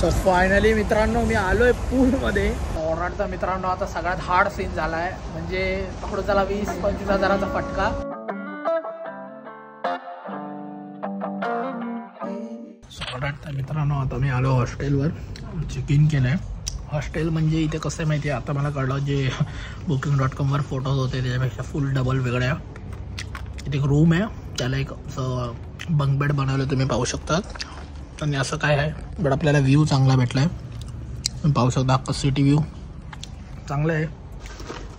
So finally मित्रांनो मी आलोय पूलमध्ये. ऑर्डरचा मित्रांनो आता सगळ्यात हार्ड सीन झालाय, म्हणजे पकडू चला 20-25 हजाराचा फटका. ऑर्डरचा मित्रांनो आता मी आलो हॉस्टेलवर, चेक इन केलंय. हॉस्टेल म्हणजे इथे कसं माहिती आहे, आता मला कळलं जे booking.com फोटोज होते त्याच्यापेक्षा फुल डबल वेगळ्या. इथे एक रूम आहे, त्याला एक असं बंक बेड बनवलं तुम्ही पाहू शकता. आणि असं काय आहे बट आपल्याला व्ह्यू चांगला भेटला आहे, तुम्ही पाहू शकता. अख्खा सिटी व्ह्यू चांगलं आहे.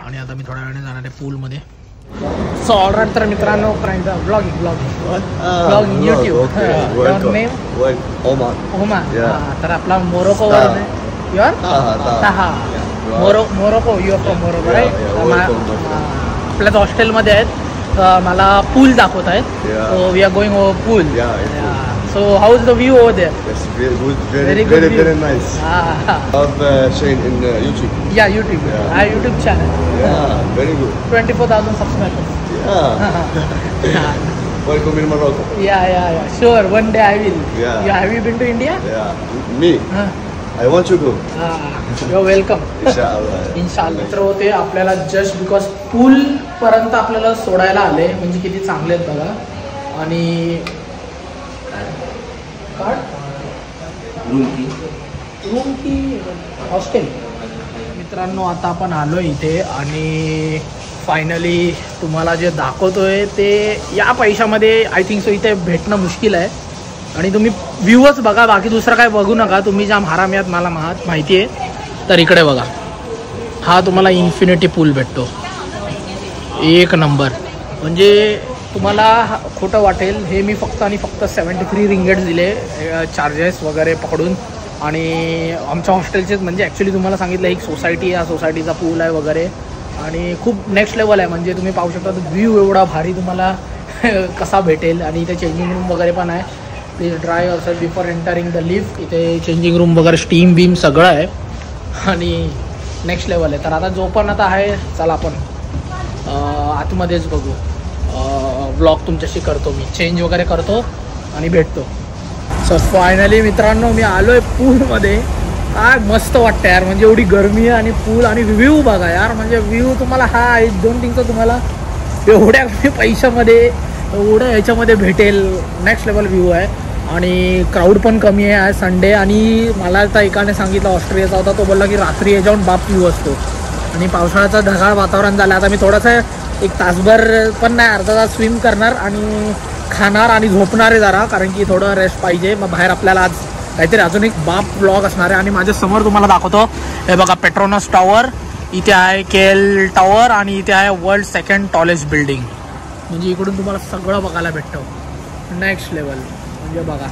आणि आता मी थोड्या वेळाने जाणार आहे पूलमध्ये. सो ऑलराईट तर मित्रांनो blogging YouTube. Your name? Oman. तर आपला मोरोकोवर आहे. Morocco. You are from Morocco right? आपल्याच हॉस्टेलमध्ये आहेत, मला पूल दाखवत आहेत. So we are going over pool. So how is the view over there? Yes, very good, very nice. Of Shane in YouTube. Yeah, YouTube. Yeah. I have YouTube channel. Yeah, very good. 24,000 subscribers. Yeah. Welcome in Morocco. Yeah. Sure, one day I will. Yeah. Have you been to India? Yeah. Me? I want to go. You're welcome. Inshallah. मित्र होते आपल्याला just because पूल पर्यंत आपल्याला सोडायला आले, म्हणजे किती चांगले आहेत बघा. आणि रूम की हॉस्टेल. मित्रांनो आता आपण आलो इथे आणि फायनली तुम्हाला जे दाखवतोय ते या पैशामध्ये आय थिंक सो इथे भेटणं मुश्किल आहे. आणि तुम्ही व्ह्यूच बघा, बाकी दुसरं काय बघू नका. तुम्ही जाम हरामी आहात मला माहिती आहे. तर इकडे बघा, हा तुम्हाला इन्फिनिटी पूल भेटतो, एक नंबर. म्हणजे तुम्हाला खोटं वाटेल, हे मी फक्त 73 रिंगेट्स दिले चार्जेस वगैरे पकडून. आणि आमच्या हॉस्टेलचेच, म्हणजे ॲक्च्युली तुम्हाला सांगितलं एक सोसायटी, या सोसायटीचा पूल आहे वगैरे. आणि खूप नेक्स्ट लेवल आहे, म्हणजे तुम्ही पाहू शकता व्ह्यू एवढा भारी तुम्हाला कसा भेटेल. आणि इथे चेंजिंग रूम वगैरे पण आहे. Please dry yourself before entering the lift. इथे चेंजिंग रूम वगैरे, स्टीम बीम सगळं आहे आणि नेक्स्ट लेवल आहे. तर आता जो पण आता आहे, चला आपण आतमध्येच बघू. व्लॉग तुमच्याशी करतो, मी चेंज वगैरे करतो आणि भेटतो. सो फायनली मित्रांनो मी आलोय पूलमध्ये. काय मस्त वाटतं यार, म्हणजे एवढी गरमी आहे आणि पूल आणि व्ह्यू बघा यार. म्हणजे व्ह्यू तुम्हाला हा 1-2 थिंगचं तुम्हाला एवढ्या कमी पैशामध्ये एवढ्या ह्याच्यामध्ये भेटेल. नेक्स्ट लेवल व्ह्यू आहे. आणि क्राऊड पण कमी आहे, आज संडे. आणि मला आता एकाने सांगितलं ऑस्ट्रेलियाचा होता, तो बोलला की रात्री याच्याहून बाप व्ह्यू असतो. आणि पावसाळ्याचं ढगाळ वातावरण झालं. आता मी थोडंसं एक तासभर पण नाही, अर्धा तास स्विम करणार आणि खाणार आणि झोपणार आहे जरा, कारण की थोडं रेस्ट पाहिजे. मग बाहेर आपल्याला आज काहीतरी अजून एक बाप ब्लॉग असणार आहे. आणि माझ्या समोर तुम्हाला दाखवतो, हे बघा पेट्रोनस टॉवर, इथे आहे केल टॉवर आणि इथे आहे वर्ल्ड 2nd टॉलेस्ट बिल्डिंग. म्हणजे इकडून तुम्हाला सगळं बघायला भेटतं. नेक्स्ट लेवल म्हणजे बघा,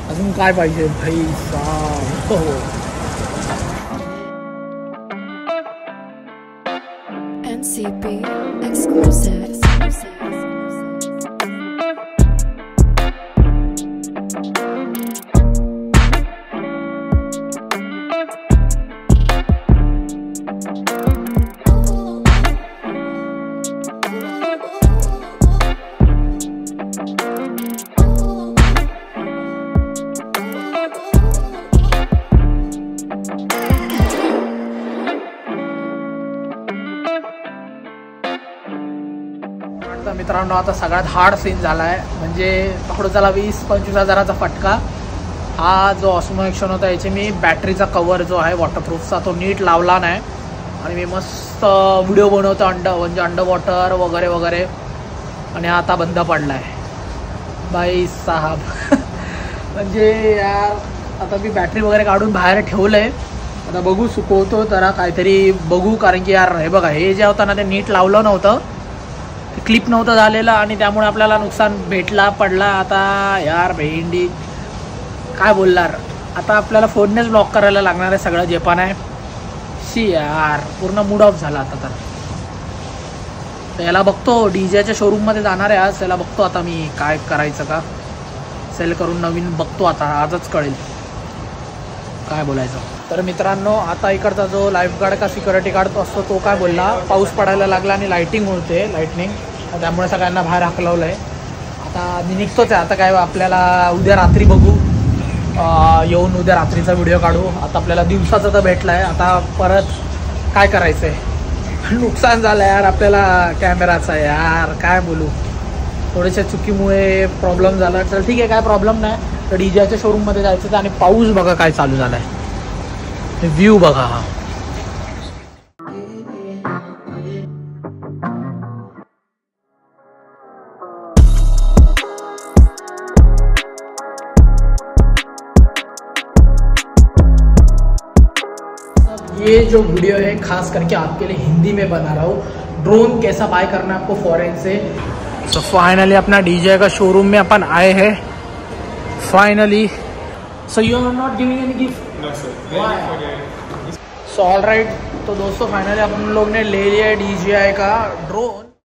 अजून काय पाहिजे भाई साहब. हो NCP exclusive. मित्रांनो आता सगळ्यात हार्ड सीन झाला आहे, म्हणजे पकडू चला 20-25 हजाराचा फटका. हा जो ऑस्मो ॲक्शन होता, याचे मी बॅटरीचा कवर जो आहे वॉटरप्रूफचा तो नीट लावला नाही. आणि मी मस्त व्हिडिओ बनवतो म्हणजे अंडर वॉटर वगैरे वगैरे. आणि आता बंद पडला आहे बाई साहब. म्हणजे यार आता मी बॅटरी वगैरे काढून बाहेर ठेवलं आहे, आता बघू सुकवतो जरा काहीतरी बघू. कारण की यार हे बघा, हे जे होतं ना ते नीट लावलं नव्हतं, क्लिप नव्हतं झालेलं आणि त्यामुळे आपल्याला नुकसान पडला. आता यार भेंडी काय बोलणार, आता आपल्याला फोननेच ब्लॉक करायला लागणार आहे सगळं जे पण आहे. शी यार पूर्ण मूड ऑफ झाला आता. तर याला बघतो, डीजेच्या शोरूममध्ये जाणार आहे आज, याला बघतो आता मी काय करायचं का सेल करून नवीन बघतो. आता आजच कळेल काय बोलायचं. तर मित्रांनो आता इकडचा जो लाईफगार्ड का सिक्युरिटी गार्ड असतो तो काय बोलला, पाऊस पडायला लागला आणि लाईटिंग होते, लाईटनिंग, त्यामुळे सगळ्यांना बाहेर हाकलवलं आहे. आता मी निघतोच आहे. आता काय आपल्याला उद्या रात्री बघू येऊन उद्या रात्रीचा व्हिडिओ काढू. आता आपल्याला दिवसाचा तर भेटला आहे, आता परत काय करायचं आहे. नुकसान झालं यार आपल्याला कॅमेराचा यार, काय बोलू. थोड्याशा चुकीमुळे प्रॉब्लेम झाला. चल ठीक आहे, काय प्रॉब्लेम नाही. तर DJIच्या शोरूममध्ये जायचं आहे. आणि पाऊस बघा काय चालू झाला आहे, व्ह्यू बघा हा. ये जो वीडियो है खास करके आपके लिए हिंदी में बना रहा हूँ. ड्रोन कैसा बाय करना है आपको फॉरेन से. सो फाइनली अपना DJI का शोरूम में अपन आए हैं finally. So you are not giving any gift? No sir. So all right. तो दोस्तों फाइनली अपन लोग ने ले लिया है DJI का ड्रोन.